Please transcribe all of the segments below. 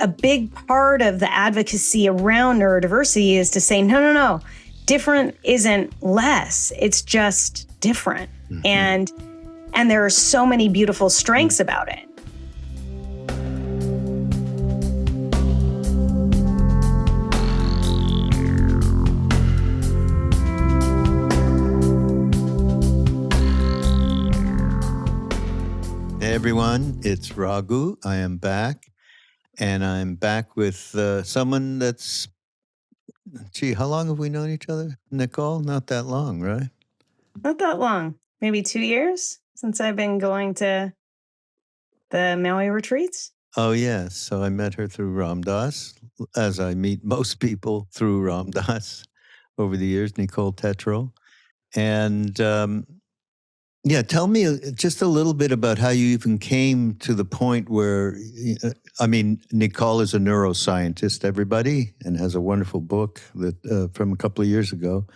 a big part of the advocacy around neurodiversity is to say, no. Different isn't less. It's just different. And there are so many beautiful strengths about it. Hey everyone, it's Raghu. I am back, and I'm back with someone that's, how long have we known each other? Nicole? Not that long, right? Not that long. Maybe 2 years since I've been going to the Maui retreats. Oh, yes. So I met her through Ram Dass, as I meet most people through Ram Dass over the years, Nicole Tetreault. And tell me just a little bit about how you even came to the point where, Nicole is a neuroscientist, everybody, and has a wonderful book that from a couple of years ago.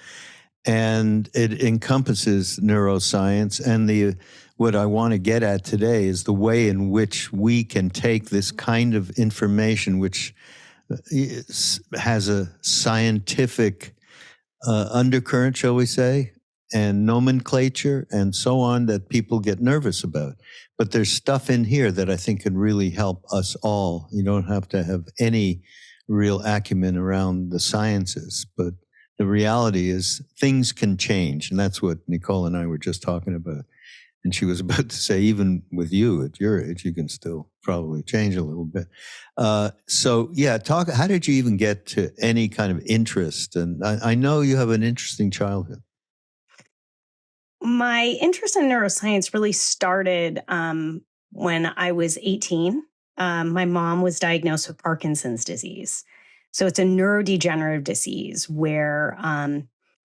And it encompasses neuroscience. And what I want to get at today is the way in which we can take this kind of information, which has a scientific undercurrent, shall we say, and nomenclature and so on that people get nervous about. But there's stuff in here that I think can really help us all. You don't have to have any real acumen around the sciences, but the reality is things can change. And that's what Nicole and I were just talking about. And she was about to say, even with you at your age, you can still probably change a little bit. How did you even get to any kind of interest? And I know you have an interesting childhood. My interest in neuroscience really started when I was 18. My mom was diagnosed with Parkinson's disease. So it's a neurodegenerative disease where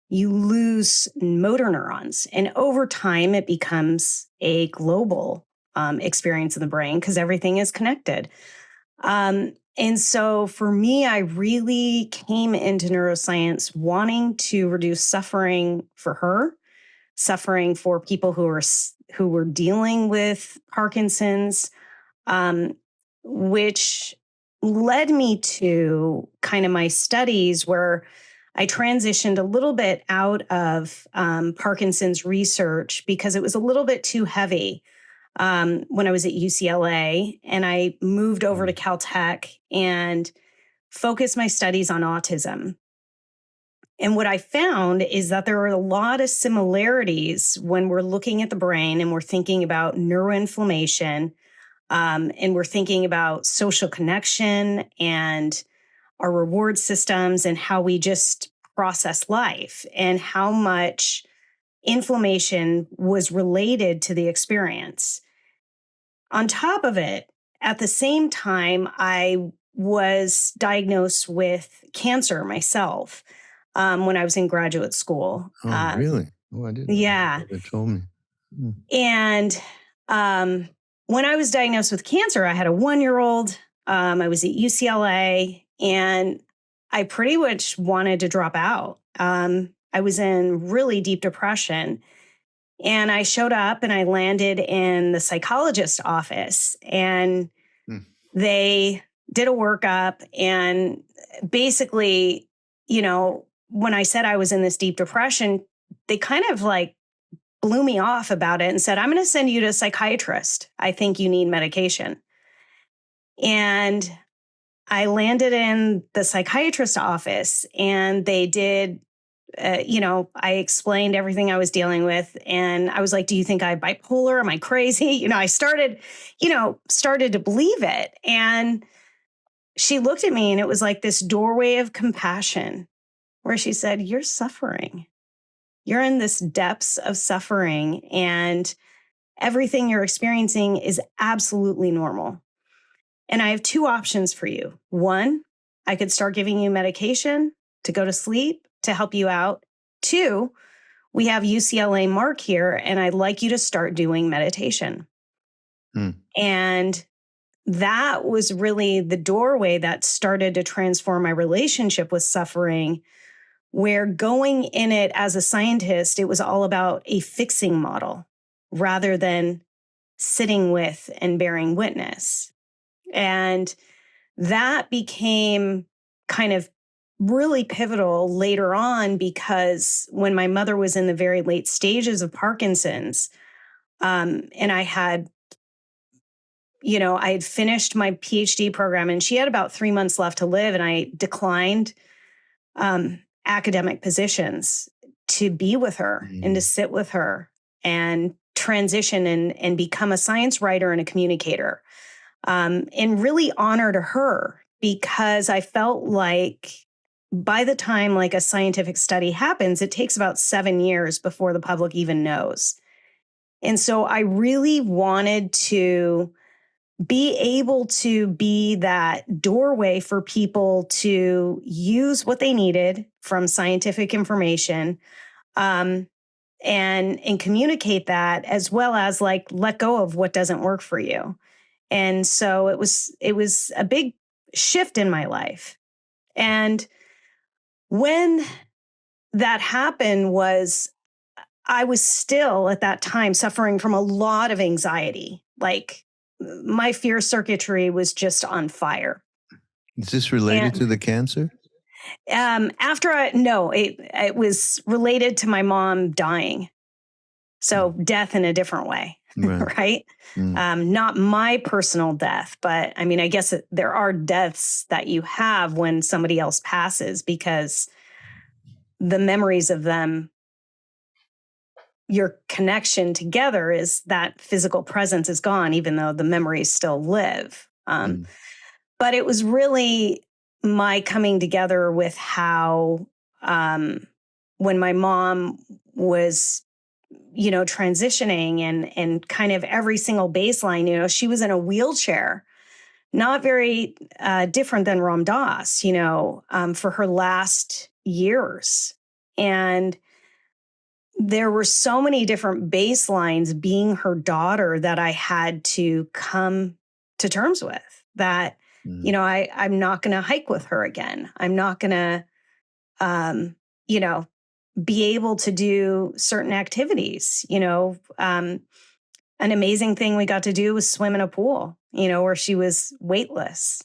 you lose motor neurons. And over time, it becomes a global experience in the brain because everything is connected. And so for me, I really came into neuroscience wanting to reduce suffering for her, suffering for people who were dealing with Parkinson's, which led me to kind of my studies where I transitioned a little bit out of Parkinson's research because it was a little bit too heavy when I was at UCLA, and I moved over to Caltech and focused my studies on autism. And what I found is that there are a lot of similarities when we're looking at the brain and we're thinking about neuroinflammation, and we're thinking about social connection and our reward systems and how we just process life and how much inflammation was related to the experience. On top of it, at the same time, I was diagnosed with cancer myself when I was in graduate school. Oh, really? Oh, I didn't. Yeah. They told me. And when I was diagnosed with cancer, I had a 1-year-old. I was at UCLA, and I pretty much wanted to drop out. I was in really deep depression. And I showed up and I landed in the psychologist's office, and they did a workup. And basically, when I said I was in this deep depression, they kind of like blew me off about it and said, I'm going to send you to a psychiatrist. I think you need medication. And I landed in the psychiatrist's office, and they did, I explained everything I was dealing with. And I was like, do you think I'm bipolar? Am I crazy? I started to believe it. And she looked at me, and it was like this doorway of compassion where she said, you're suffering. You're in this depths of suffering, and everything you're experiencing is absolutely normal. And I have 2 options for you. 1, I could start giving you medication to go to sleep to help you out. 2, we have UCLA Mark here, and I'd like you to start doing meditation. And that was really the doorway that started to transform my relationship with suffering, where going in it as a scientist, it was all about a fixing model rather than sitting with and bearing witness. And that became kind of really pivotal later on, because when my mother was in the very late stages of Parkinson's, and I had finished my PhD program and she had about 3 months left to live, and I declined academic positions to be with her and to sit with her and transition and become a science writer and a communicator, and really honor to her, because I felt like by the time like a scientific study happens, it takes about 7 years before the public even knows. And so I really wanted to be able to be that doorway for people to use what they needed from scientific information, and communicate that, as well as like let go of what doesn't work for you. And so it was a big shift in my life. And when that happened I was still at that time suffering from a lot of anxiety. Like my fear circuitry was just on fire. Is this related to the cancer? It was related to my mom dying. So death in a different way, right? Not my personal death, but I mean, I guess there are deaths that you have when somebody else passes, because the memories of them, your connection together is that physical presence is gone, even though the memories still live. But it was really my coming together with how, when my mom was, transitioning and kind of every single baseline, she was in a wheelchair, not very different than Ram Dass, for her last years. And there were so many different baselines being her daughter that I had to come to terms with that, I'm not going to hike with her again. I'm not going to, be able to do certain activities. An amazing thing we got to do was swim in a pool, where she was weightless.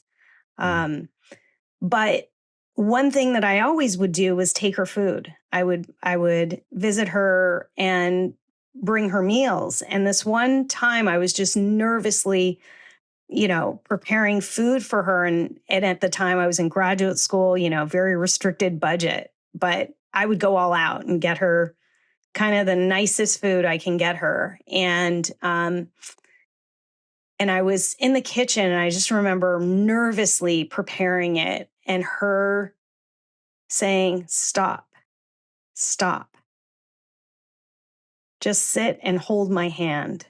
But one thing that I always would do was take her food. I would visit her and bring her meals. And this one time I was just nervously, preparing food for her. And at the time I was in graduate school, very restricted budget, but I would go all out and get her kind of the nicest food I can get her. And I was in the kitchen and I just remember nervously preparing it and her saying, stop, just sit and hold my hand.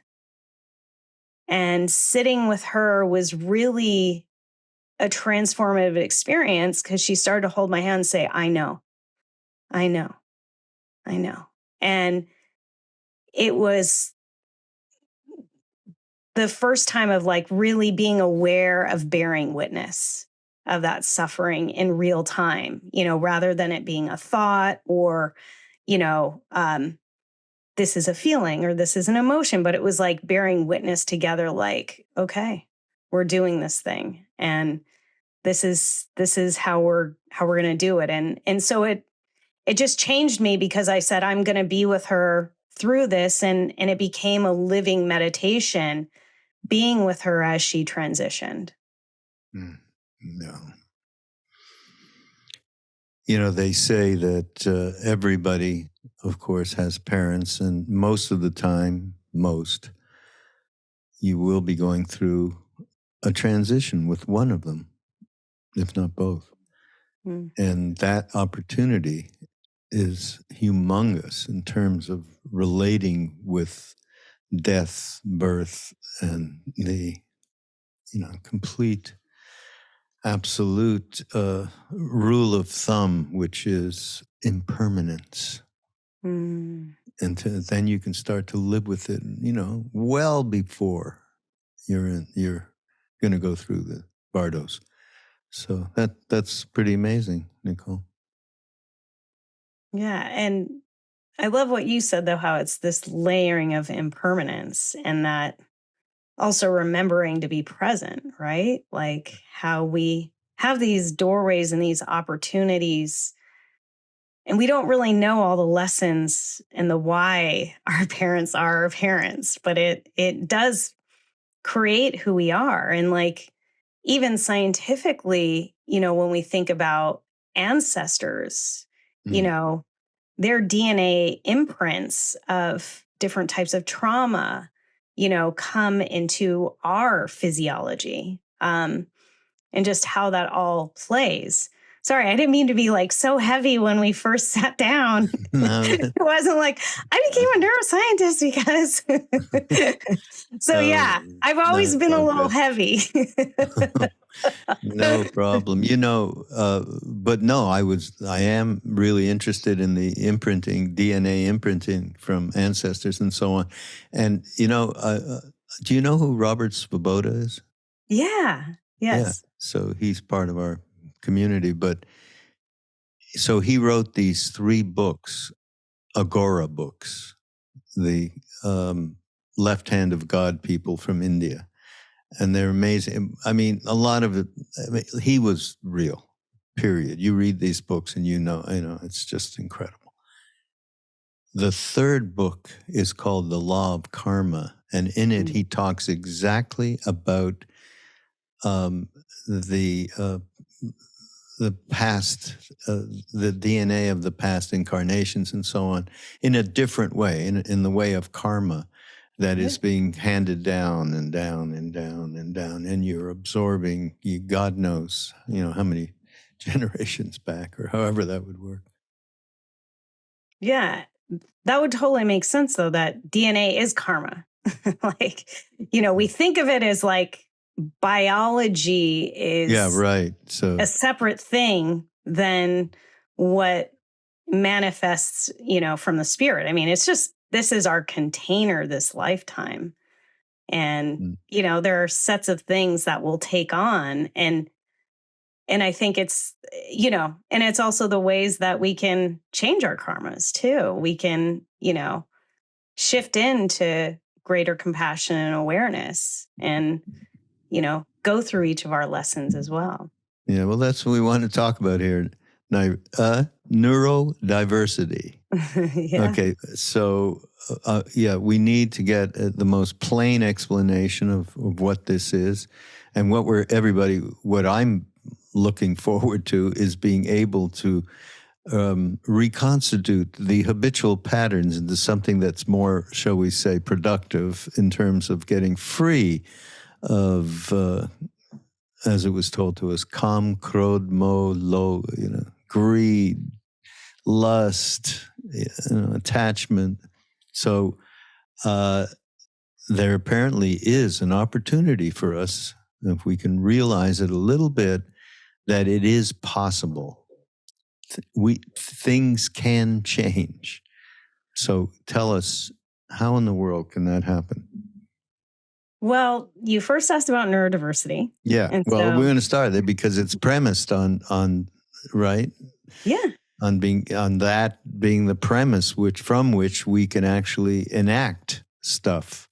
And sitting with her was really a transformative experience, because she started to hold my hand and say, I know. And it was the first time of like really being aware of bearing witness of that suffering in real time, rather than it being a thought or, this is a feeling or this is an emotion, but it was like bearing witness together, like, okay, we're doing this thing. And this is how we're going to do it. And so it just changed me, because I said, I'm going to be with her through this. And it became a living meditation, being with her as she transitioned. No. They say that everybody, of course, has parents, and most of the time, you will be going through a transition with one of them, if not both. And that opportunity is humongous in terms of relating with death, birth, and the, complete, absolute rule of thumb, which is impermanence. And then you can start to live with it, well before you're going to go through the bardos. So that's pretty amazing, Nicole. Yeah. And I love what you said, though, how it's this layering of impermanence, and that also remembering to be present, right? Like how we have these doorways and these opportunities, and we don't really know all the lessons and the why our parents are our parents, but it does create who we are. And like even scientifically, when we think about ancestors, Mm. their DNA imprints of different types of trauma, come into our physiology, and just how that all plays. Sorry, I didn't mean to be like so heavy when we first sat down. No, It wasn't like I became a neuroscientist because. So no, yeah, I've always no, it's been a all little good. heavy. No problem. But no, I am really interested in the imprinting, DNA imprinting from ancestors and so on. And, do you know who Robert Svoboda is? Yeah. Yeah. Yes. So he's part of our community. But so he wrote these 3 books, Agora books, the left hand of God people from India. And they're amazing. I mean, a lot of it, he was real, period. You read these books and it's just incredible. The 3rd book is called The Law of Karma. And in it, he talks exactly about the past, the DNA of the past incarnations and so on, in a different way, in the way of karma that is being handed down and down and down and down, and you're absorbing, God knows, how many generations back or however that would work. Yeah. That would totally make sense, though, that DNA is karma. Like, we think of it as like biology Yeah, is right. So a separate thing than what manifests, from the spirit. I mean, it's just, this is our container this lifetime. And, there are sets of things that we'll take on. And I think it's, and it's also the ways that we can change our karmas too. We can, shift into greater compassion and awareness and, go through each of our lessons as well. yeah, well, that's what we want to talk about here. Now, neurodiversity. Yeah. Okay, so we need to get the most plain explanation of what this is, and what I'm looking forward to is being able to reconstitute the habitual patterns into something that's more, shall we say, productive in terms of getting free of, as it was told to us, kam, krodh, moh, lo, greed, lust, attachment. So there apparently is an opportunity for us, if we can realize it a little bit, that it is possible. Things can change. So tell us, how in the world can that happen? Well, you first asked about neurodiversity. Yeah. And Well, so, we're going to start there because it's premised on right? yeah. On that being the premise from which we can actually enact stuff,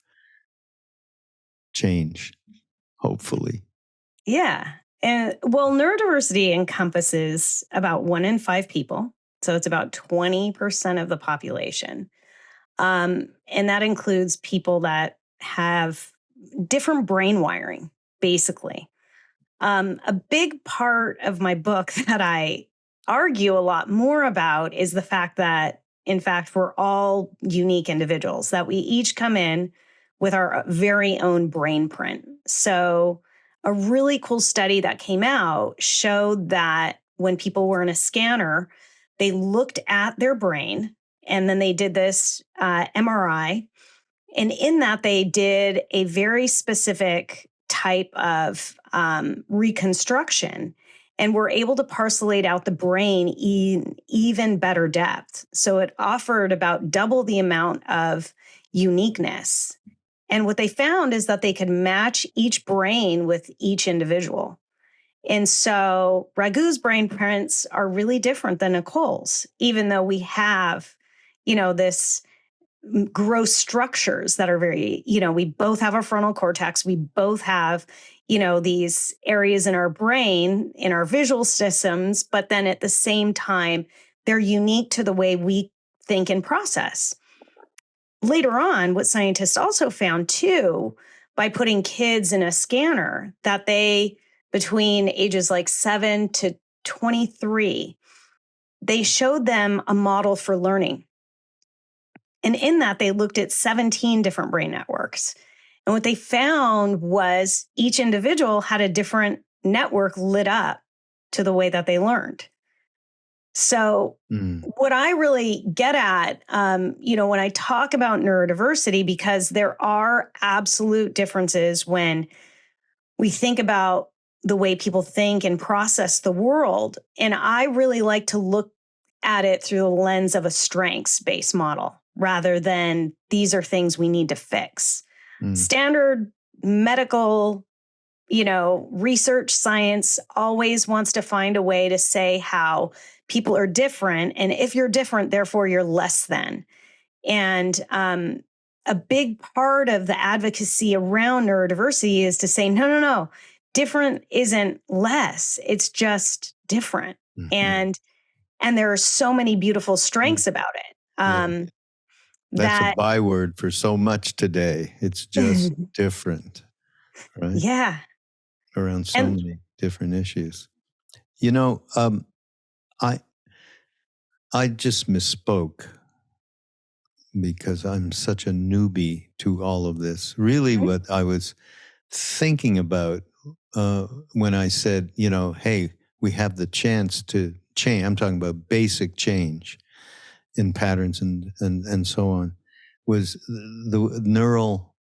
change, hopefully. Yeah. And well, neurodiversity encompasses about 1 in 5 people. So it's about 20% of the population. And that includes people that have different brain wiring, basically. A big part of my book that I argue a lot more about is the fact that, in fact, we're all unique individuals, that we each come in with our very own brain print. So, a really cool study that came out showed that when people were in a scanner, they looked at their brain and then they did this MRI. And in that, they did a very specific type of reconstruction and were able to parcelate out the brain in even better depth. So it offered about double the amount of uniqueness. And what they found is that they could match each brain with each individual. And so Raghu's brain prints are really different than Nicole's, even though we have, this gross structures that are very, we both have a frontal cortex. We both have, these areas in our brain, in our visual systems, but then at the same time, they're unique to the way we think and process. Later on, what scientists also found too, by putting kids in a scanner, that they, between ages like 7 to 23, they showed them a model for learning. And in that, they looked at 17 different brain networks. And what they found was each individual had a different network lit up to the way that they learned. So what I really get at, when I talk about neurodiversity, because there are absolute differences when we think about the way people think and process the world. And I really like to look at it through the lens of a strengths-based model rather than these are things we need to fix. Standard medical, research science always wants to find a way to say how people are different. And if you're different, therefore you're less than. And a big part of the advocacy around neurodiversity is to say, no, different isn't less. It's just different. And there are so many beautiful strengths about it. That's a byword for so much today. It's just different, right? Yeah. Around so many different issues. I just misspoke because I'm such a newbie to all of this. Really, what I was thinking about when I said, hey, we have the chance to change. I'm talking about basic change in patterns and so on, was the neural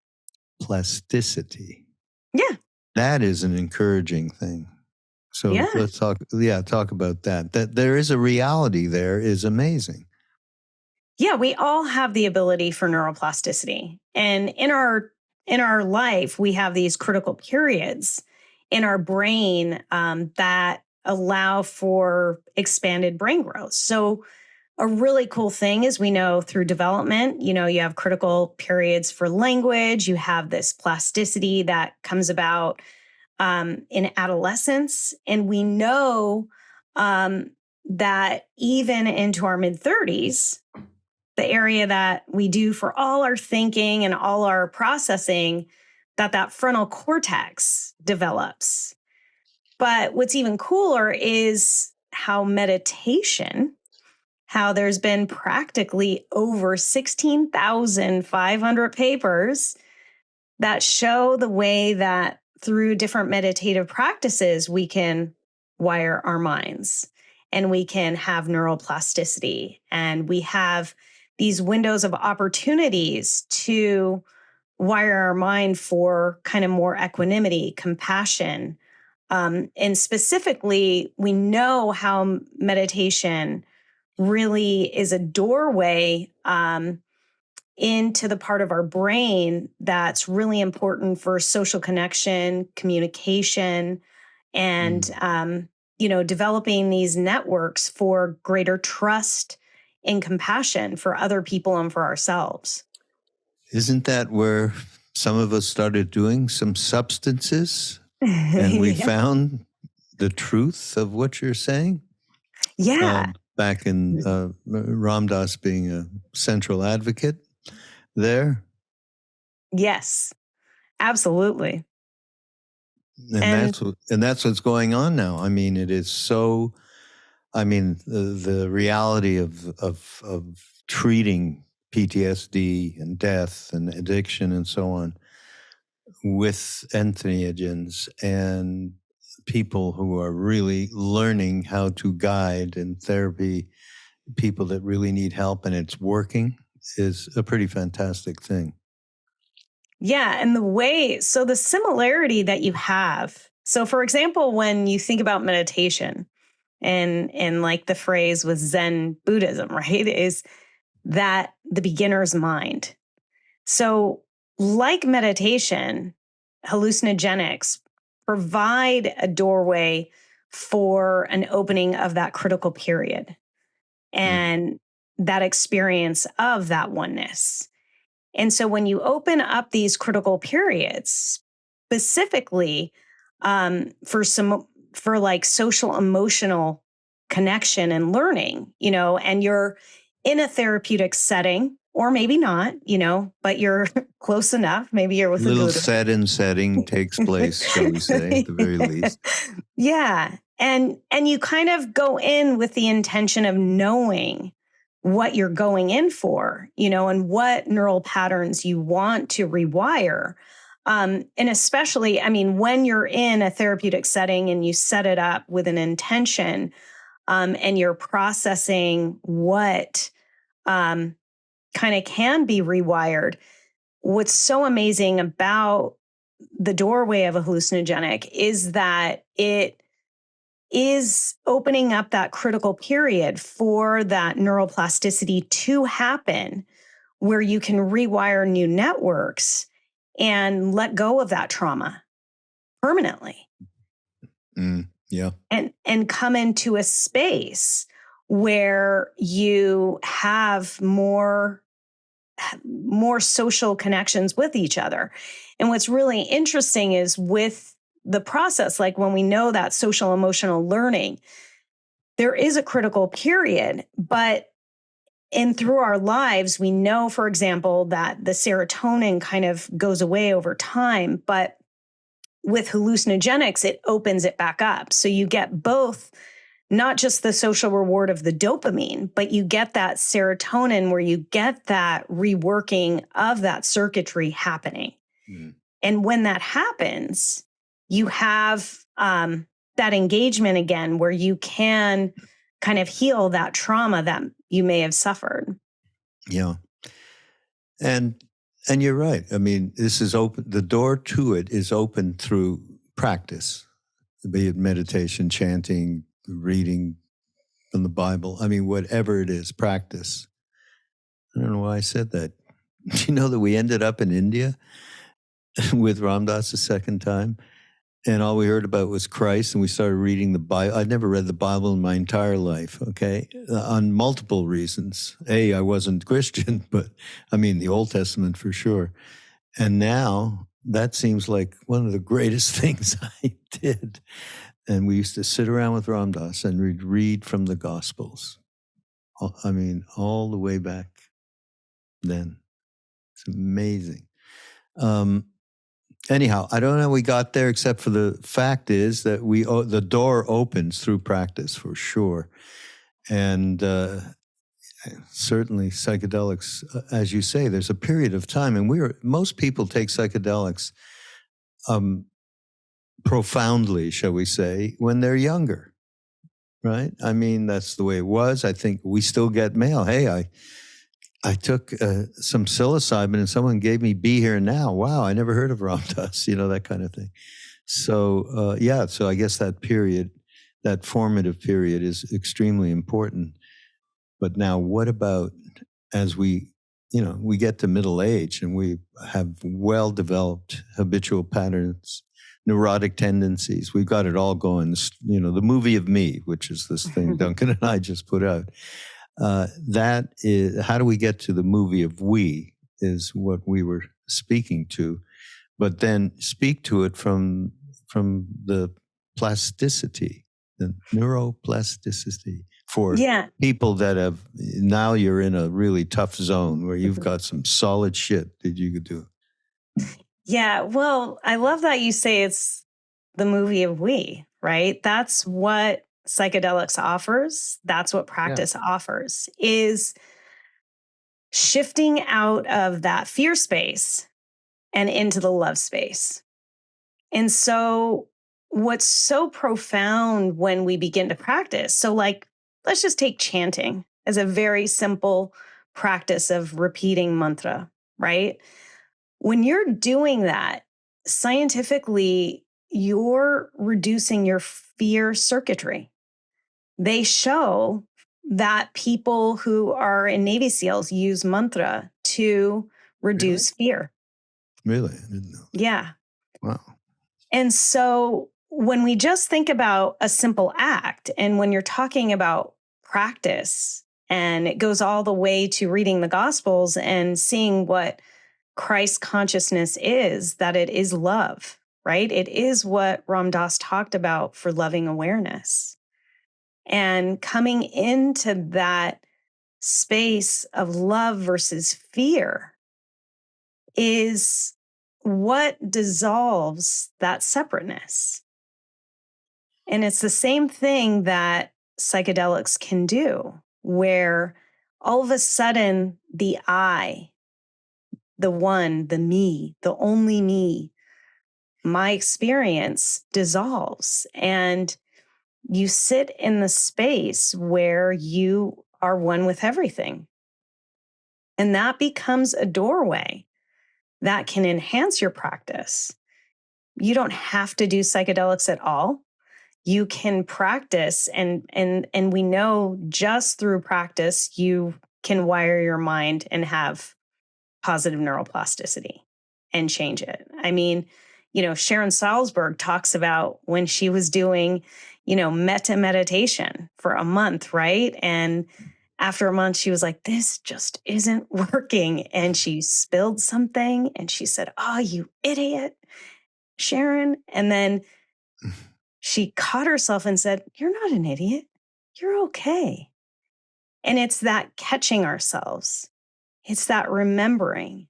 plasticity. Yeah. That is an encouraging thing. So let's talk about that. That there is a reality there is amazing. Yeah, we all have the ability for neuroplasticity. And in our life, we have these critical periods in our brain that allow for expanded brain growth. So a really cool thing is we know through development, you have critical periods for language. You have this plasticity that comes about in adolescence. And we know that even into our mid-30s, the area that we do for all our thinking and all our processing, that frontal cortex develops. But what's even cooler is how there's been practically over 16,500 papers that show the way that through different meditative practices, we can wire our minds and we can have neuroplasticity. And we have these windows of opportunities to wire our mind for kind of more equanimity, compassion. And specifically, we know how meditation really is a doorway into the part of our brain that's really important for social connection, communication, and developing these networks for greater trust and compassion for other people and for ourselves. Isn't that where some of us started doing some substances and we found the truth of what you're saying? Yeah. Back in Ram Dass being a central advocate there? Yes, absolutely. And that's what's going on now. I mean, it is so. I mean, the reality of treating PTSD and death and addiction and so on with entheogens and people who are really learning how to guide in therapy people that really need help, and it's working, is a pretty fantastic thing. Yeah. And the similarity that you have. So for example, when you think about meditation and like the phrase with Zen Buddhism, right, is that the beginner's mind. So like meditation, hallucinogenics provide a doorway for an opening of that critical period and that experience of that oneness. And so when you open up these critical periods, specifically for like social emotional connection and learning, and you're in a therapeutic setting, or maybe not, but you're close enough. Maybe you're with a little guru. set and setting takes place, shall we say, at the very least. Yeah. And you kind of go in with the intention of knowing what you're going in for, and what neural patterns you want to rewire. And especially, when you're in a therapeutic setting and you set it up with an intention, and you're processing what kind of can be rewired. What's so amazing about the doorway of a hallucinogenic is that it is opening up that critical period for that neuroplasticity to happen, where you can rewire new networks and let go of that trauma permanently. Yeah. And come into a space where you have more social connections with each other. And what's really interesting is with the process, like when we know that social emotional learning, there is a critical period, but through our lives, we know, for example, that the serotonin kind of goes away over time, but with hallucinogenics, it opens it back up. So you get both, not just the social reward of the dopamine, but you get that serotonin where you get that reworking of that circuitry happening. And when that happens, you have that engagement again, where you can kind of heal that trauma that you may have suffered. Yeah. And you're right. This is open. The door to it is open through practice, be it meditation, chanting, reading from the Bible. Whatever it is, practice. I don't know why I said that. Do you know that we ended up in India with Ram Dass the second time? And all we heard about was Christ, and we started reading the Bible. I'd never read the Bible in my entire life, okay, on multiple reasons. I wasn't Christian, but the Old Testament for sure. And now that seems like one of the greatest things I did. And we used to sit around with Ram Dass and we'd read from the Gospels. All the way back then. It's amazing. Anyhow, I don't know how we got there, except for the fact is that the door opens through practice for sure. And certainly psychedelics, as you say, there's a period of time, and most people take psychedelics profoundly, shall we say, when they're younger, right? That's the way it was. I think we still get mail. Hey, I took some psilocybin and someone gave me Be Here Now. Wow, I never heard of Ram Dass, that kind of thing. So, so I guess that period, that formative period is extremely important. But now what about as we get to middle age and we have well-developed habitual patterns, neurotic tendencies, we've got it all going, the movie of me, which is this thing Duncan and I just put out. That is, how do we get to the movie of we is what we were speaking to, but then speak to it from the plasticity, the neuroplasticity for people that have, now you're in a really tough zone where you've got some solid shit that you could do. Yeah, well, I love that you say it's the movie of we, right? That's what psychedelics offers. That's what practice offers, is shifting out of that fear space and into the love space. And so what's so profound when we begin to practice, so like, let's just take chanting as a very simple practice of repeating mantra, right? When you're doing that, scientifically, you're reducing your fear circuitry. They show that people who are in Navy SEALs use mantra to reduce fear. Really? I didn't know. Yeah. Wow. And so when we just think about a simple act, and when you're talking about practice, and it goes all the way to reading the Gospels and seeing what Christ consciousness is, that it is love, right? It is what Ram Dass talked about for loving awareness. And coming into that space of love versus fear is what dissolves that separateness. And it's the same thing that psychedelics can do, where all of a sudden the I, the one, the me, the only me, my experience dissolves. And you sit in the space where you are one with everything. And that becomes a doorway that can enhance your practice. You don't have to do psychedelics at all. You can practice, and we know just through practice you can wire your mind and have positive neuroplasticity and change it. I mean, Sharon Salzberg talks about when she was doing, metta meditation for a month, right? And after a month, she was like, this just isn't working. And she spilled something and she said, oh, you idiot, Sharon. And then she caught herself and said, you're not an idiot. You're okay. And it's that catching ourselves. It's that remembering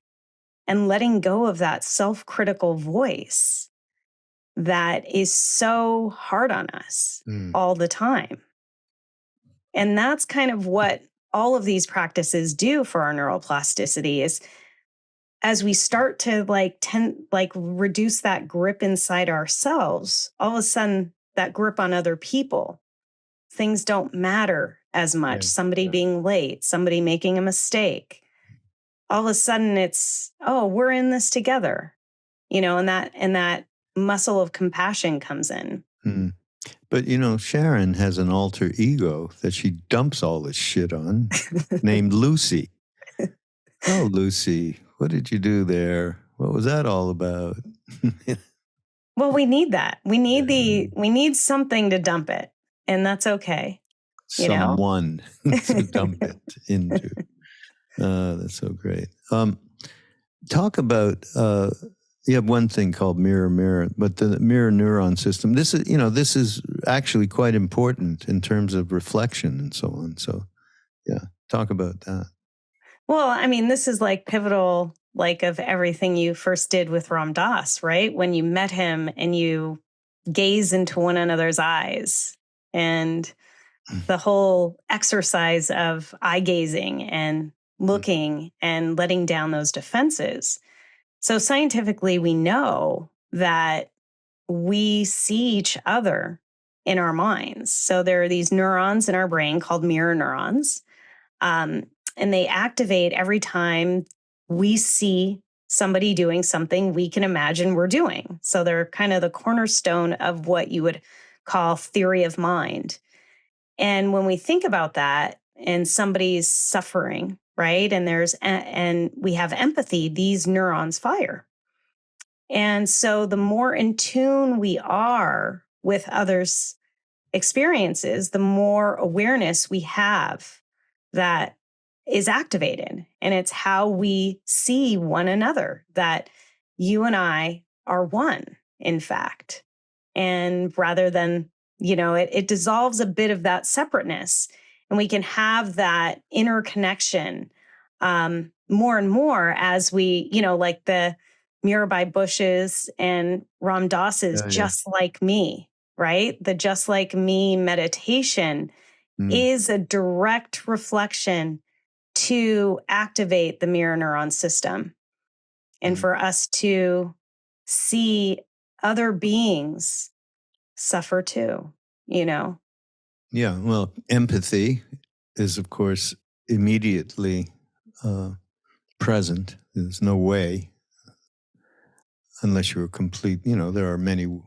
and letting go of that self-critical voice that is so hard on us all the time. And that's kind of what all of these practices do for our neuroplasticity is as we start to reduce that grip inside ourselves, all of a sudden that grip on other people, things don't matter as much. Yeah. Somebody being late, somebody making a mistake. All of a sudden it's, oh, we're in this together, and that muscle of compassion comes in. But, Sharon has an alter ego that she dumps all this shit on named Lucy. Oh, Lucy, what did you do there? What was that all about? Well, we need that. We need something to dump it, and that's okay. Someone to dump it into. That's so great. Talk about, you have one thing called mirror, but the mirror neuron system, this is actually quite important in terms of reflection and so on. So yeah, talk about that. Well, I mean, this is like pivotal, of everything you first did with Ram Dass, right? When you met him and you gaze into one another's eyes, and the whole exercise of eye gazing and looking and letting down those defenses. So scientifically, we know that we see each other in our minds. So there are these neurons in our brain called mirror neurons, and they activate every time we see somebody doing something we can imagine we're doing. So they're kind of the cornerstone of what you would call theory of mind. And when we think about that and somebody's suffering, right? And we have empathy, these neurons fire. And so the more in tune we are with others' experiences, the more awareness we have that is activated. And it's how we see one another, that you and I are one, in fact. And rather than, it dissolves a bit of that separateness, and we can have that interconnection more and more as we, like the Mirabai Bush's and Ram Dass's Just Like Me, right? The Just Like Me meditation is a direct reflection to activate the mirror neuron system and for us to see other beings suffer too, Yeah, well, empathy is, of course, immediately present. There's no way, unless you're a complete, there are many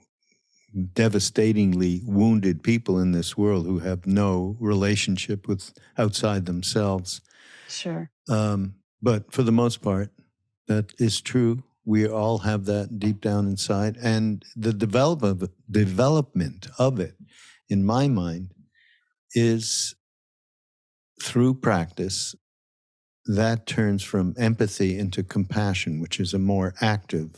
devastatingly wounded people in this world who have no relationship with outside themselves. Sure. But for the most part, that is true. We all have that deep down inside. And the development of it, in my mind, is through practice that turns from empathy into compassion, which is a more active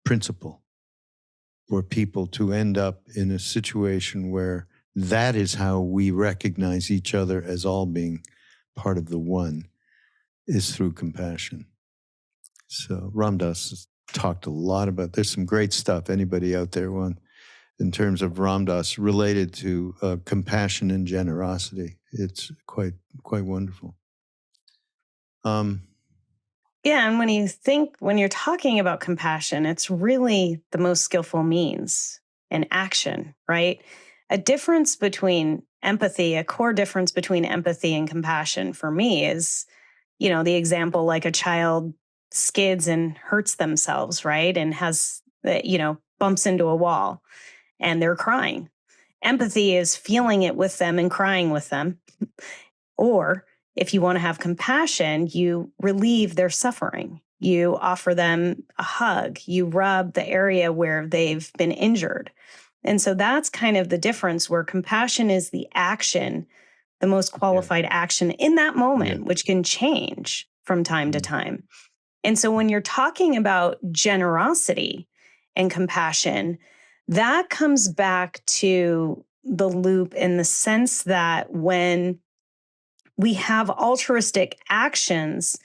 principle for people to end up in a situation where that is how we recognize each other as all being part of the one, is through compassion. So Ram Dass has talked a lot about, there's some great stuff, anybody out there want, in terms of Ram Dass related to compassion and generosity. It's quite wonderful. Yeah, and when you're talking about compassion, it's really the most skillful means and action, right? A difference between empathy, a core difference between empathy and compassion for me is, the example like a child skids and hurts themselves, right? And has, bumps into a wall and they're crying. Empathy is feeling it with them and crying with them. Or if you want to have compassion, you relieve their suffering. You offer them a hug. You rub the area where they've been injured. And so that's kind of the difference, where compassion is the action, the most qualified action in that moment, which can change from time to time. And so when you're talking about generosity and compassion, that comes back to the loop in the sense that when we have altruistic actions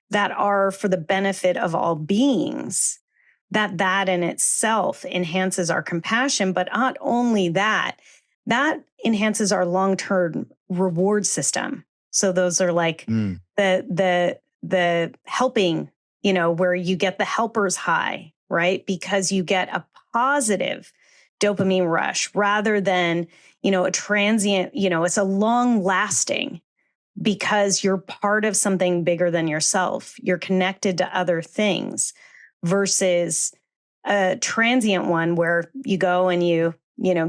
that are for the benefit of all beings, that in itself enhances our compassion. But not only that, that enhances our long-term reward system. So those are like the helping, where you get the helper's high, right? Because you get a positive dopamine rush rather than, a transient, it's a long lasting, because you're part of something bigger than yourself. You're connected to other things versus a transient one where you go and you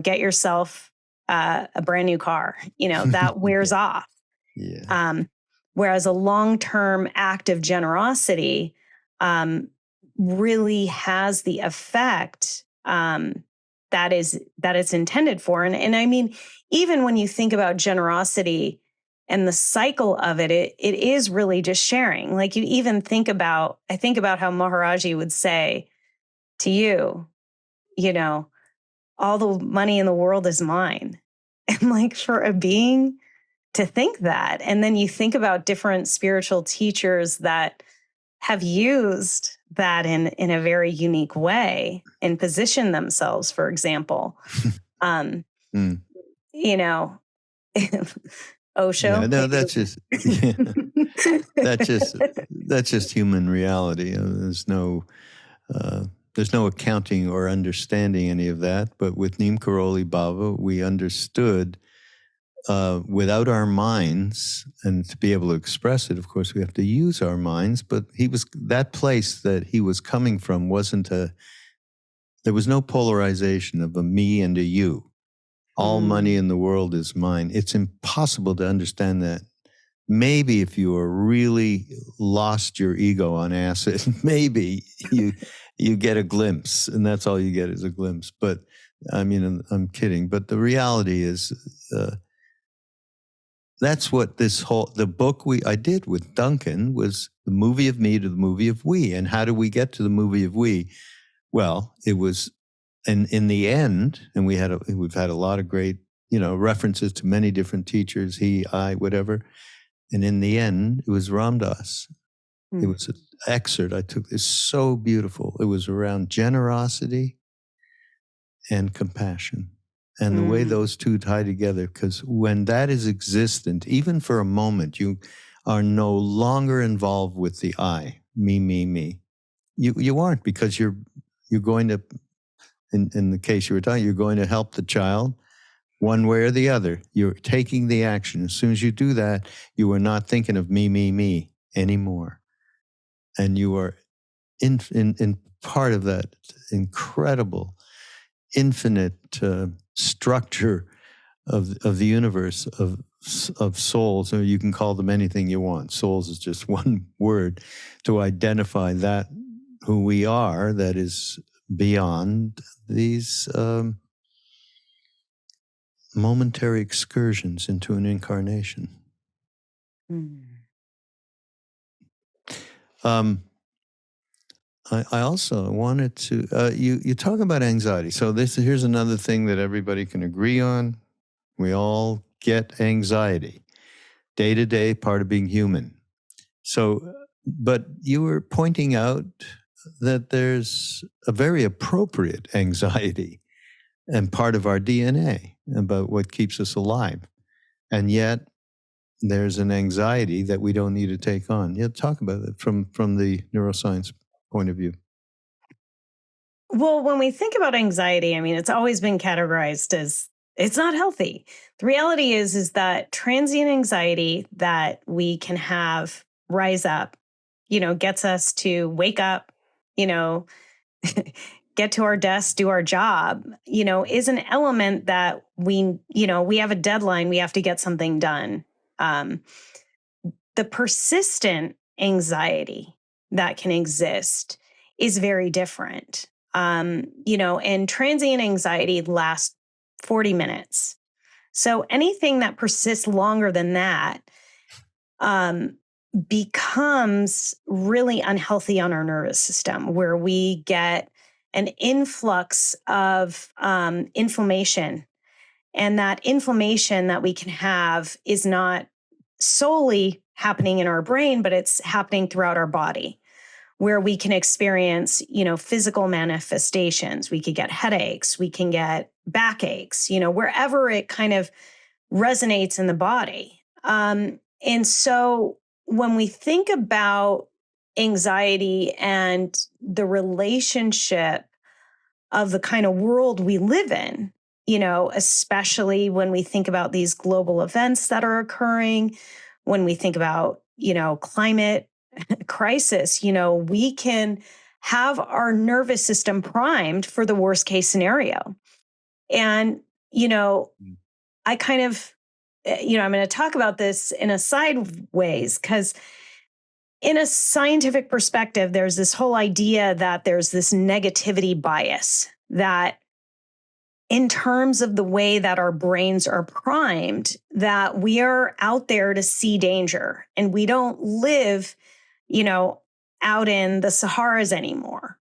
get yourself a brand new car, that wears off. Yeah. Whereas a long-term act of generosity really has the effect that it's intended for. And I mean, even when you think about generosity and the cycle of it is really just sharing. Like you even I think about how Maharaj-ji would say to you, all the money in the world is mine. And like for a being to think that, and then you think about different spiritual teachers that have used that in a very unique way and position themselves, for example, Osho. Yeah, no, that's just human reality. There's no accounting or understanding any of that. But with Neem Karoli Baba, we understood without our minds, and to be able to express it, of course, we have to use our minds. But that place that he was coming from there was no polarization of a me and a you. All money in the world is mine. It's impossible to understand that. Maybe if you are really lost your ego on acid, maybe you get a glimpse, and that's all you get is a glimpse. But I mean, I'm kidding. But the reality is, that's what the book I did with Duncan was the movie of me to the movie of we. And how do we get to the movie of we? Well, it was. And in the end, and we've had a lot of great, references to many different teachers, he, I, whatever. And in the end, it was Ram Dass. It was an excerpt I took. It's so beautiful. It was around generosity and compassion and the way those two tie together. Because when that is existent, even for a moment, you are no longer involved with the I, me, me, me. You aren't, because you're going to, in the case you were talking, you're going to help the child one way or the other. You're taking the action. As soon as you do that, you are not thinking of me, me, me anymore. And you are in part of that incredible, infinite structure of the universe of souls. Or you can call them anything you want. Souls is just one word to identify that who we are, that is beyond these momentary excursions into an incarnation. I also wanted to, you talk about anxiety. So here's another thing that everybody can agree on. We all get anxiety, day-to-day, part of being human. So, but you were pointing out that there's a very appropriate anxiety and part of our DNA about what keeps us alive. And yet there's an anxiety that we don't need to take on. Yeah, talk about it from the neuroscience point of view. Well, when we think about anxiety, I mean, it's always been categorized as it's not healthy. The reality is that transient anxiety that we can have rise up, gets us to wake up, get to our desk, do our job, is an element that we have a deadline, we have to get something done. The persistent anxiety that can exist is very different. And transient anxiety lasts 40 minutes. So anything that persists longer than that becomes really unhealthy on our nervous system, where we get an influx of inflammation. And that inflammation that we can have is not solely happening in our brain, but it's happening throughout our body, where we can experience, physical manifestations. We could get headaches, we can get backaches, wherever it kind of resonates in the body. And so when we think about anxiety and the relationship of the kind of world we live in, especially when we think about these global events that are occurring, when we think about, climate crisis, we can have our nervous system primed for the worst case scenario. And, I kind of, I'm going to talk about this in a sideways, because in a scientific perspective, there's this whole idea that there's this negativity bias that in terms of the way that our brains are primed, that we are out there to see danger, and we don't live, out in the Saharas anymore.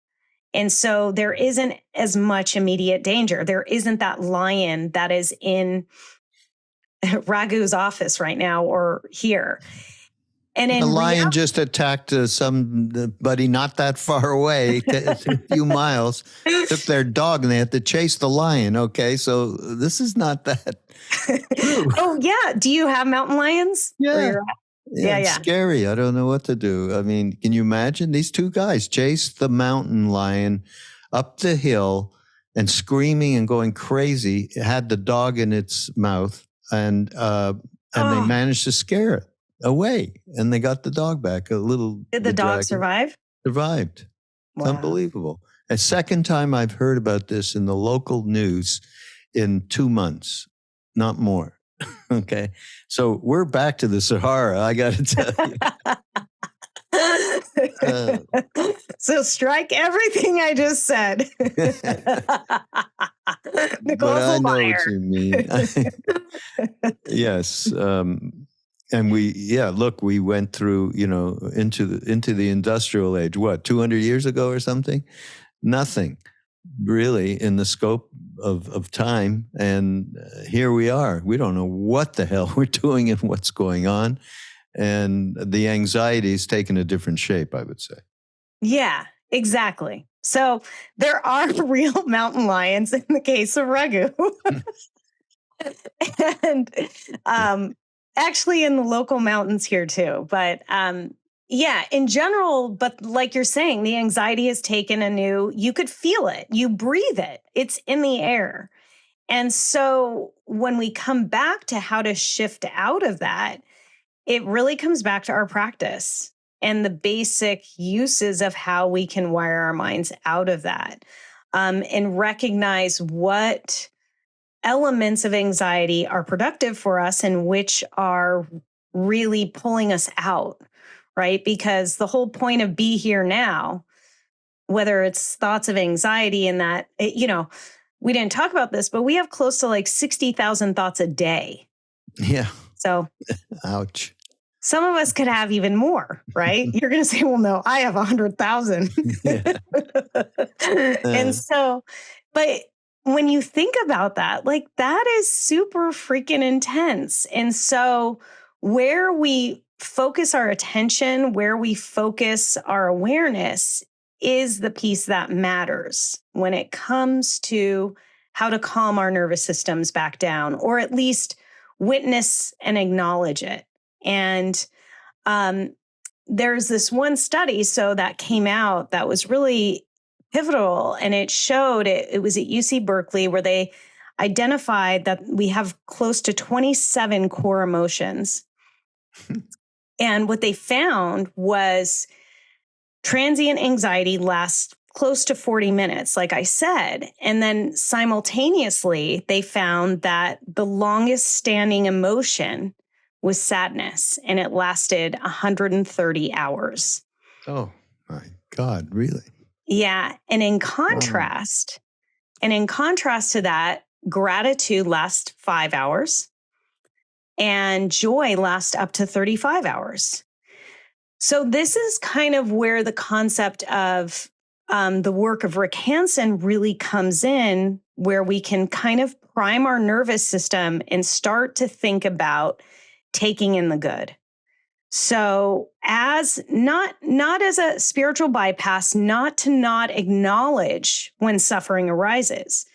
And so there isn't as much immediate danger. There isn't that lion that is in Raghu's office right now or here. And the lion just attacked somebody not that far away, a few miles, took their dog, and they had to chase the lion. Okay, so this is not that true. Oh, yeah. Do you have mountain lions? Yeah. It's scary. I don't know what to do. I mean, can you imagine? These two guys chased the mountain lion up the hill and screaming and going crazy. It had the dog in its mouth, and they managed to scare it away, and they got the dog back. Did the dog survive? Survived. Wow. Unbelievable. A second time I've heard about this in the local news in 2 months, not more. Okay. So we're back to the Sahara, I got to tell you. So strike everything I just said. Nicole's I a know liar. what you mean. Yes. And we went through, into the industrial age, 200 years ago or something? Nothing really in the scope of time. And here we are. We don't know what the hell we're doing and what's going on. And the anxiety is taking a different shape, I would say. Yeah, exactly. So there are real mountain lions in the case of Raghu. And actually in the local mountains here too. But in general, but like you're saying, the anxiety has taken you could feel it, you breathe it, it's in the air. And so when we come back to how to shift out of that, it really comes back to our practice and the basic uses of how we can wire our minds out of that, and recognize what elements of anxiety are productive for us and which are really pulling us out, right? Because the whole point of Be Here Now, whether it's thoughts of anxiety and that, we didn't talk about this, but we have close to like 60,000 thoughts a day. Yeah. So, ouch. Some of us could have even more, right? You're going to say, well, no, I have 100,000. And so, but when you think about that, like that is super freaking intense. And so where we focus our attention, where we focus our awareness is the piece that matters when it comes to how to calm our nervous systems back down, or at least witness and acknowledge it. And there's this one study, so that came out that was really pivotal, and it showed it was at UC Berkeley, where they identified that we have close to 27 core emotions. And what they found was transient anxiety lasts close to 40 minutes, like I said. And then simultaneously, they found that the longest standing emotion was sadness, and it lasted 130 hours. Oh my God, really? Yeah. And in contrast to that, gratitude lasts 5 hours and joy lasts up to 35 hours. So this is kind of where the concept of the work of Rick Hansen really comes in, where we can kind of prime our nervous system and start to think about taking in the good. So as not as a spiritual bypass, not to not acknowledge when suffering arises.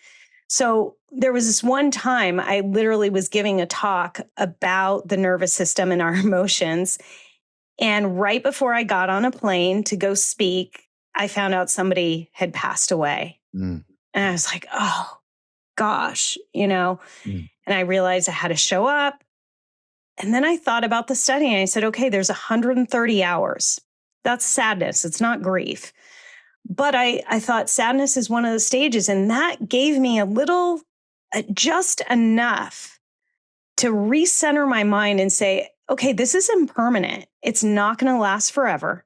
So there was this one time I literally was giving a talk about the nervous system and our emotions. And right before I got on a plane to go speak, I found out somebody had passed away. And I was like, oh, gosh, And I realized I had to show up. And then I thought about the study and I said, okay, there's 130 hours. That's sadness. It's not grief. But I thought sadness is one of the stages. And that gave me a little, just enough to recenter my mind and say, okay, this is impermanent. It's not going to last forever.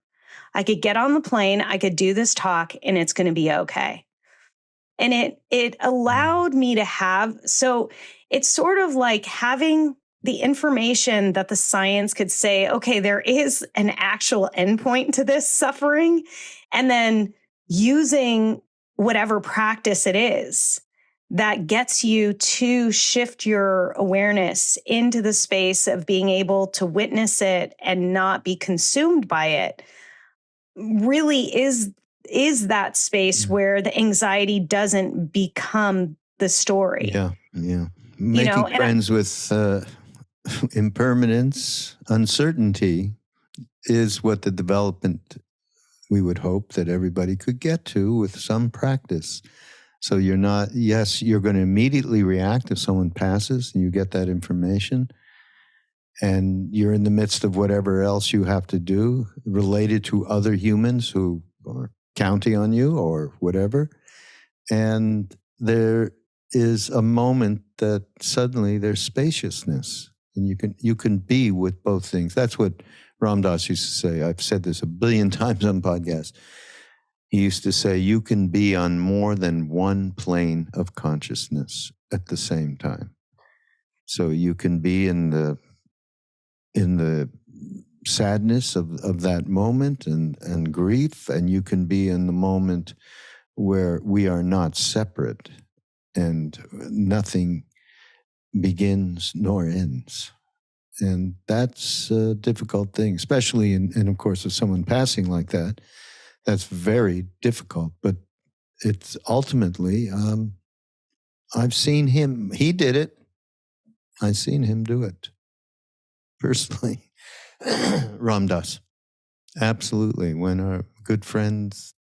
I could get on the plane, I could do this talk, and it's going to be okay. And it allowed me to have, so it's sort of like having the information that the science could say, okay, there is an actual endpoint to this suffering, and then using whatever practice it is that gets you to shift your awareness into the space of being able to witness it and not be consumed by it, really is that space where the anxiety doesn't become the story. Yeah. Making friends with impermanence, uncertainty is what the development we would hope that everybody could get to with some practice. So you're not, yes, you're going to immediately react if someone passes and you get that information. And you're in the midst of whatever else you have to do related to other humans who are counting on you or whatever. And there is a moment that suddenly there's spaciousness, and you can be with both things. That's what Ram Dass used to say. I've said this a billion times on podcasts. He used to say, you can be on more than one plane of consciousness at the same time. So you can be in the sadness of that moment and grief, and you can be in the moment where we are not separate and nothing begins nor ends. And that's a difficult thing, especially in of course, with someone passing like that. That's very difficult, but it's ultimately, I've seen him, he did it. I've seen him do it personally. Ram Dass. Absolutely. When our good friend's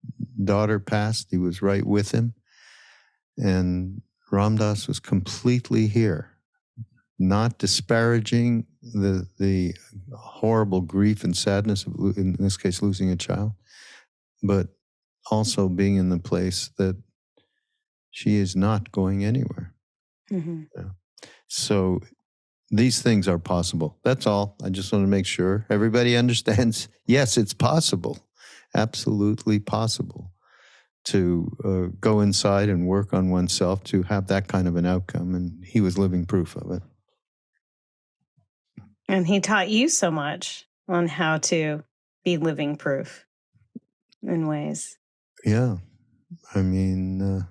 daughter passed, he was right with him. And Ram Dass was completely here, not disparaging the horrible grief and sadness of, in this case, losing a child, but also being in the place that she is not going anywhere. Mm-hmm. Yeah. So these things are possible. That's all. I just want to make sure everybody understands, yes, it's possible, absolutely possible to go inside and work on oneself to have that kind of an outcome. And he was living proof of it. And he taught you so much. on how to be living proof in ways. Yeah. I mean, I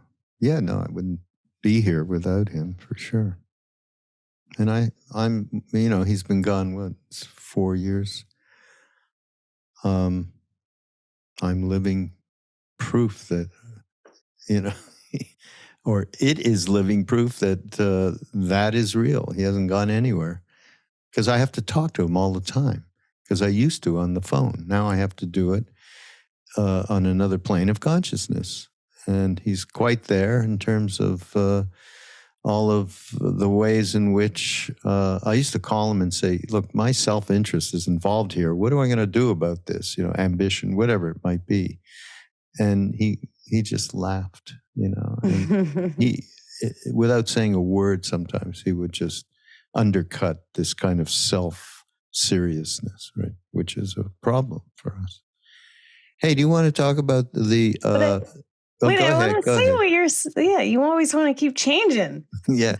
wouldn't be here without him for sure. And I'm, he's been gone, 4 years. I'm living proof that, or it is living proof that that is real. He hasn't gone anywhere, because I have to talk to him all the time, because I used to on the phone. Now I have to do it on another plane of consciousness. And he's quite there in terms of all of the ways in which I used to call him and say, look, my self-interest is involved here. What am I going to do about this? ambition, whatever it might be. And he just laughed, and he, without saying a word, sometimes he would just undercut this kind of self-seriousness, right? Which is a problem for us. Hey, do you want to talk about the... Wait, I want to say what you always want to keep changing. Yeah.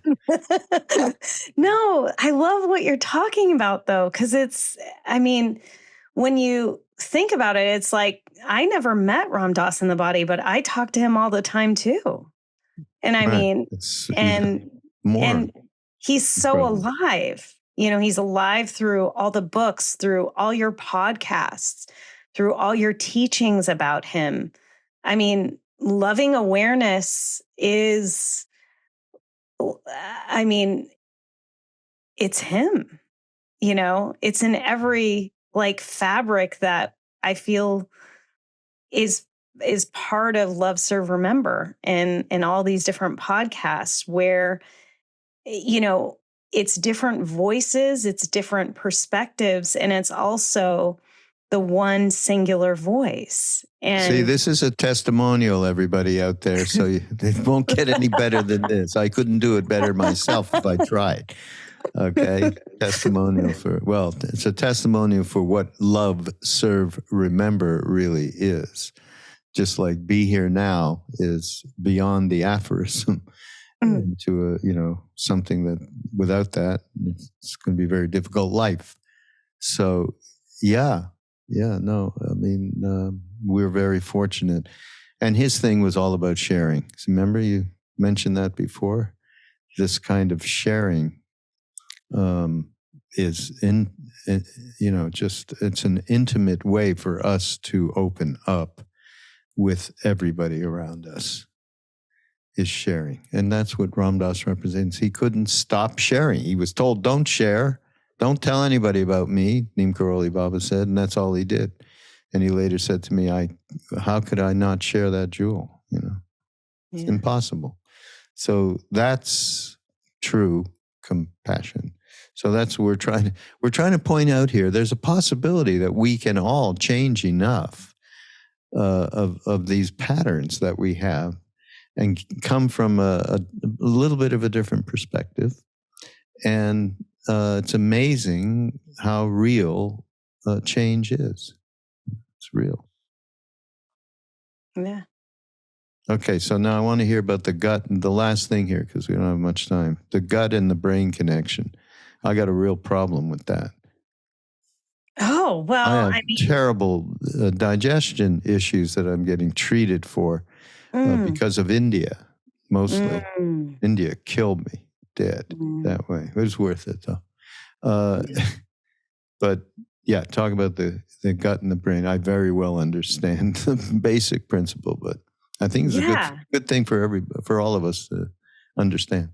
No, I love what you're talking about, though, because when you think about it, it's like, I never met Ram Dass in the body, but I talk to him all the time too. And and he's so alive. He's alive through all the books, through all your podcasts, through all your teachings about him. Loving awareness is, it's him, it's in every fabric that I feel is part of Love, Serve, Remember, and all these different podcasts where, it's different voices, it's different perspectives, and it's also the one singular voice. And see, this is a testimonial, everybody out there, so it won't get any better than this. I couldn't do it better myself if I tried. Okay, testimonial it's a testimonial for what Love, Serve, Remember really is. Just like Be Here Now is beyond the aphorism to something that without that, it's going to be a very difficult life. So, we're very fortunate. And his thing was all about sharing. So remember, you mentioned that before? This kind of sharing is it's an intimate way for us to open up with everybody around us, is sharing. And that's what Ram Dass represents. He couldn't stop sharing. He was told, don't share, don't tell anybody about me, Neem Karoli Baba said, and that's all he did. And he later said to me, how could I not share that jewel? It's impossible. So that's true compassion. So that's what we're trying to point out here. There's a possibility that we can all change enough of these patterns that we have and come from a little bit of a different perspective. And it's amazing how real change is. It's real. Yeah. Okay, so now I want to hear about the gut. And the last thing here, because we don't have much time, the gut and the brain connection. I got a real problem with that. Oh, well, I have terrible digestion issues that I'm getting treated for because of India, mostly. India killed me dead that way. It was worth it, though. But yeah, talk about the gut and the brain. I very well understand the basic principle, but I think it's a good thing for all of us to understand.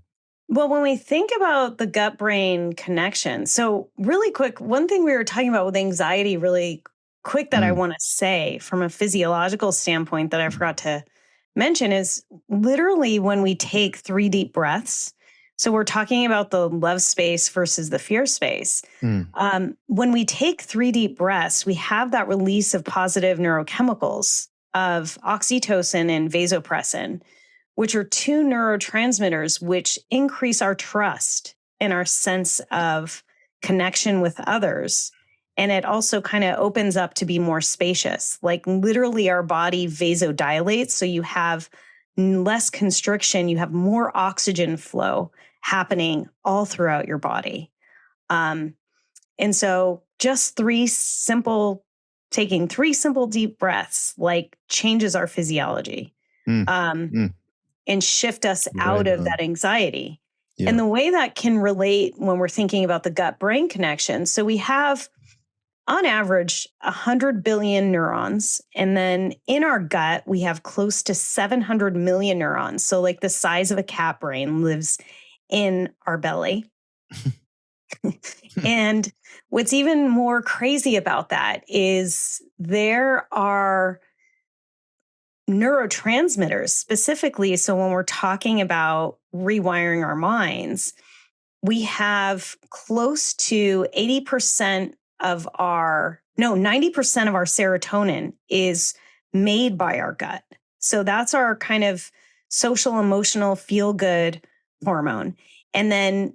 Well, when we think about the gut-brain connection, so really quick, one thing we were talking about with anxiety really quick that I want to say from a physiological standpoint that I forgot to mention is literally when we take 3 deep breaths. So we're talking about the love space versus the fear space. When we take 3 deep breaths, we have that release of positive neurochemicals of oxytocin and vasopressin, which are 2 neurotransmitters which increase our trust and our sense of connection with others. And it also kind of opens up to be more spacious. Like literally our body vasodilates, so you have less constriction, you have more oxygen flow happening all throughout your body. And so just taking 3 simple deep breaths, like changes our physiology, and shift us out of that anxiety. Yeah. And the way that can relate when we're thinking about the gut-brain connection. So we have, on average, 100 billion neurons. And then in our gut, we have close to 700 million neurons. So like the size of a cat brain lives in our belly. And what's even more crazy about that is there are neurotransmitters specifically. So when we're talking about rewiring our minds, we have close to 90% of our serotonin is made by our gut. So that's our kind of social, emotional, feel good hormone. And then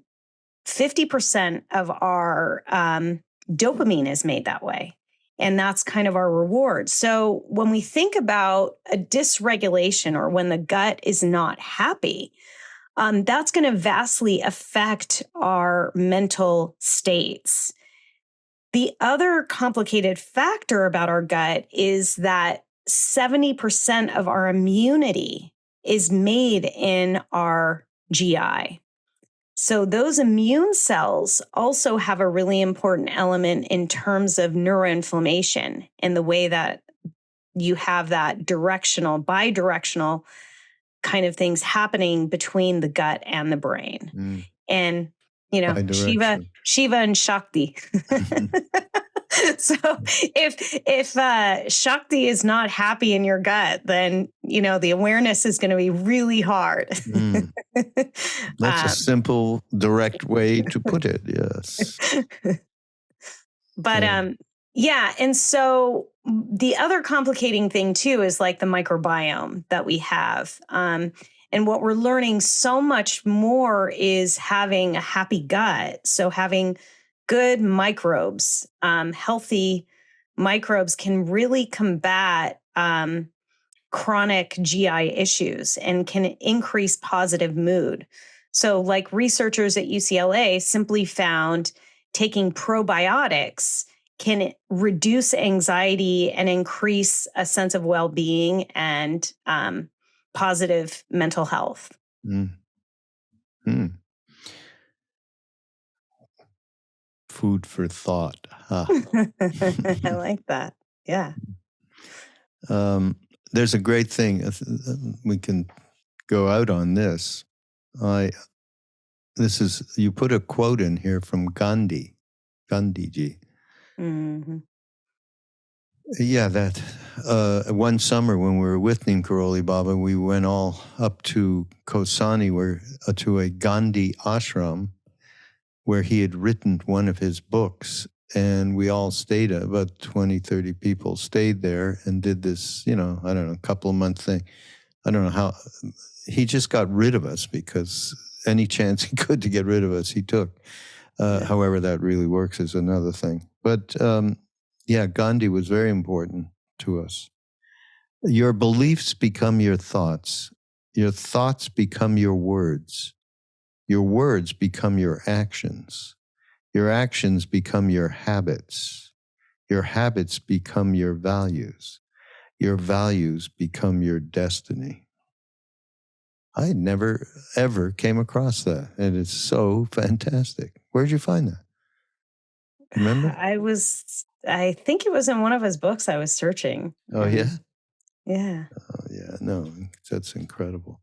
50% of our dopamine is made that way. And that's kind of our reward. So when we think about a dysregulation or when the gut is not happy, that's going to vastly affect our mental states. The other complicated factor about our gut is that 70% of our immunity is made in our GI. So those immune cells also have a really important element in terms of neuroinflammation and the way that you have that bidirectional kind of things happening between the gut and the brain. And, Shiva and Shakti. So if Shakti is not happy in your gut, then, the awareness is going to be really hard. That's a simple, direct way to put it. Yes. But, and so the other complicating thing too is like the microbiome that we have. And what we're learning so much more is having a happy gut. So having good microbes, healthy microbes can really combat chronic GI issues and can increase positive mood. So like researchers at UCLA simply found taking probiotics can reduce anxiety and increase a sense of well-being and positive mental health. Food for thought. Huh? I like that. Yeah. There's a great thing. We can go out on this. You put a quote in here from Gandhiji. Mm-hmm. Yeah, that one summer when we were with Neem Karoli Baba, we went all up to Kosani, to a Gandhi ashram, where he had written one of his books. And we all stayed, about 20, 30 people stayed there and did this, couple of month thing. I don't know how. He just got rid of us because any chance he could to get rid of us, he took. However that really works is another thing. But Gandhi was very important to us. Your beliefs become your thoughts. Your thoughts become your words. Your words become your actions. Your actions become your habits. Your habits become your values. Your values become your destiny. I never, ever came across that. And it's so fantastic. Where'd you find that? Remember? I think it was in one of his books I was searching. Oh, yeah? Yeah. Oh, yeah. No, that's incredible.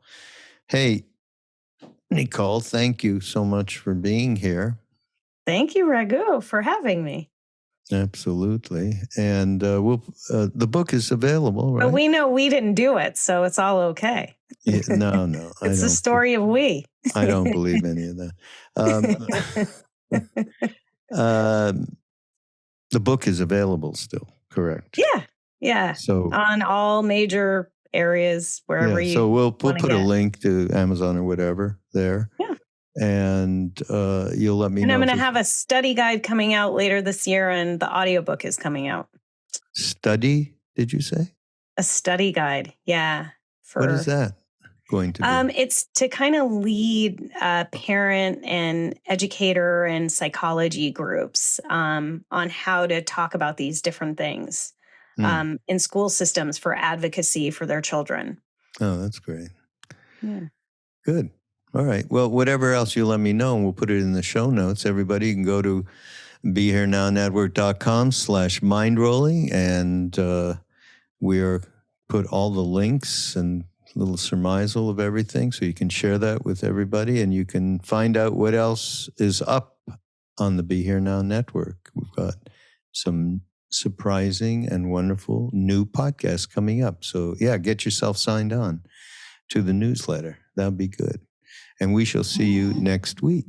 Hey, Nicole, thank you so much for being here. Thank you, Raghu, for having me. Absolutely. And the book is available, right? But we know we didn't do it, so it's all okay. Yeah, no. It's the story of we. I don't believe any of that. The book is available still, correct? Yeah. So on all major areas, wherever you. So we'll put a link to Amazon or whatever there. Yeah. And you'll let me know. And I'm going to have a study guide coming out later this year, and the audiobook is coming out. Study, did you say? A study guide, yeah. What is that? going to be? It's to kind of lead parent and educator and psychology groups on how to talk about these different things in school systems for advocacy for their children. Oh, that's great. Yeah. Good. All right. Well, whatever else you let me know, and we'll put it in the show notes. Everybody, you can go to BeHereNowNetwork.com/mindrolling, and we're put all the links and little surmisal of everything, so you can share that with everybody, and you can find out what else is up on the Be Here Now Network. We've got some surprising and wonderful new podcasts coming up. So yeah, get yourself signed on to the newsletter. That'd be good. And we shall see you next week.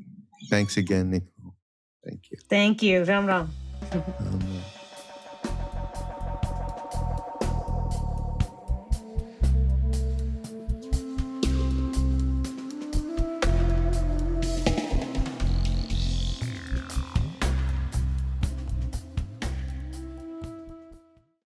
Thanks again, Nicole. Thank you. Thank you.